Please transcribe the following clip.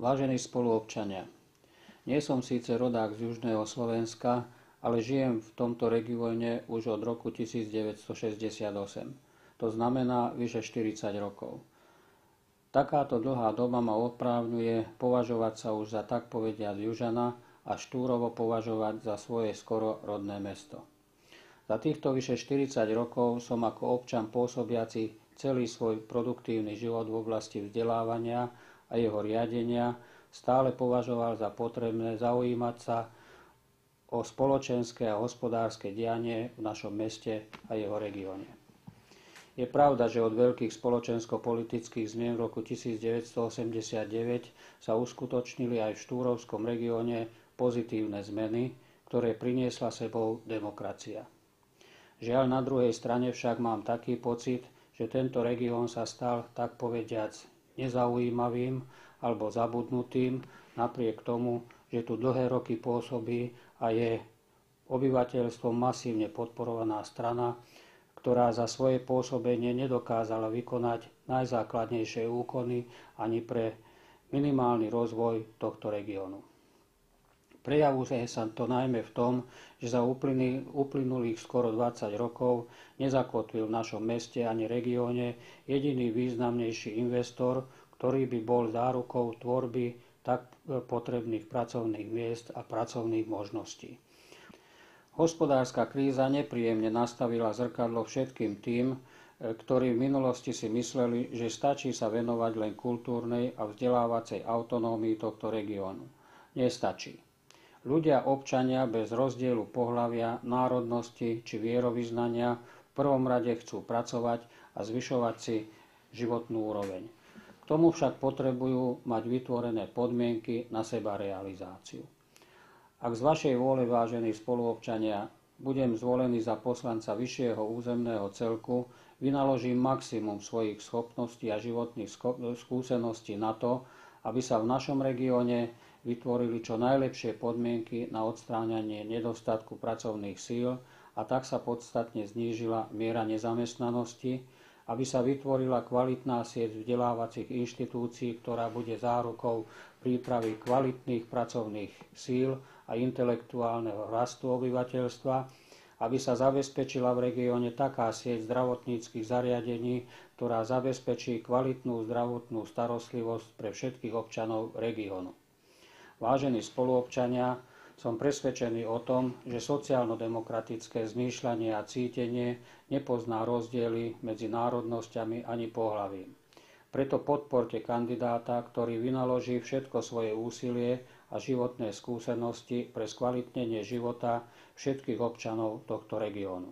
Vážení spoluobčania, nie som síce rodák z južného Slovenska, ale žijem v tomto regióne už od roku 1968. To znamená vyše 40 rokov. Takáto dlhá doba ma oprávňuje považovať sa už za tak povediac južana a štúrovo považovať za svoje skoro rodné mesto. Za týchto vyše 40 rokov som ako občan pôsobiaci celý svoj produktívny život v oblasti vzdelávania a jeho riadenia stále považoval za potrebné zaujímať sa o spoločenské a hospodárske dianie v našom meste a jeho regióne. Je pravda, že od veľkých spoločensko-politických zmien v roku 1989 sa uskutočnili aj v štúrovskom regióne pozitívne zmeny, ktoré priniesla sebou demokracia. Žiaľ, na druhej strane však mám taký pocit, že tento región sa stal, tak povediac, nezaujímavým alebo zabudnutým, napriek tomu, že tu dlhé roky pôsobí a je obyvateľstvom masívne podporovaná strana, ktorá za svoje pôsobenie nedokázala vykonať najzákladnejšie úkony ani pre minimálny rozvoj tohto regiónu. Prejavuje sa to najmä v tom, že za uplynulých skoro 20 rokov nezakotvil v našom meste ani regióne jediný významnejší investor, ktorý by bol zárukou tvorby tak potrebných pracovných miest a pracovných možností. Hospodárska kríza nepríjemne nastavila zrkadlo všetkým tým, ktorí v minulosti si mysleli, že stačí sa venovať len kultúrnej a vzdelávacej autonómii tohto regiónu. Nestačí. Ľudia, občania bez rozdielu pohlavia, národnosti či vierovyznania v prvom rade chcú pracovať a zvyšovať si životnú úroveň. K tomu však potrebujú mať vytvorené podmienky na seba realizáciu. Ak z vašej vôle, vážení spoluobčania, budem zvolený za poslanca vyššieho územného celku, vynaložím maximum svojich schopností a životných skúseností na to, aby sa v našom regióne vytvorili čo najlepšie podmienky na odstránenie nedostatku pracovných síl a tak sa podstatne znížila miera nezamestnanosti, aby sa vytvorila kvalitná sieť vzdelávacích inštitúcií, ktorá bude zárukou prípravy kvalitných pracovných síl a intelektuálneho rastu obyvateľstva, aby sa zabezpečila v regióne taká sieť zdravotníckych zariadení, ktorá zabezpečí kvalitnú zdravotnú starostlivosť pre všetkých občanov regiónu. Vážení spoluobčania, som presvedčený o tom, že sociálno-demokratické zmýšľanie a cítenie nepozná rozdiely medzi národnosťami ani pohlavím. Preto podporte kandidáta, ktorý vynaloží všetko svoje úsilie a životné skúsenosti pre skvalitnenie života všetkých občanov tohto regiónu.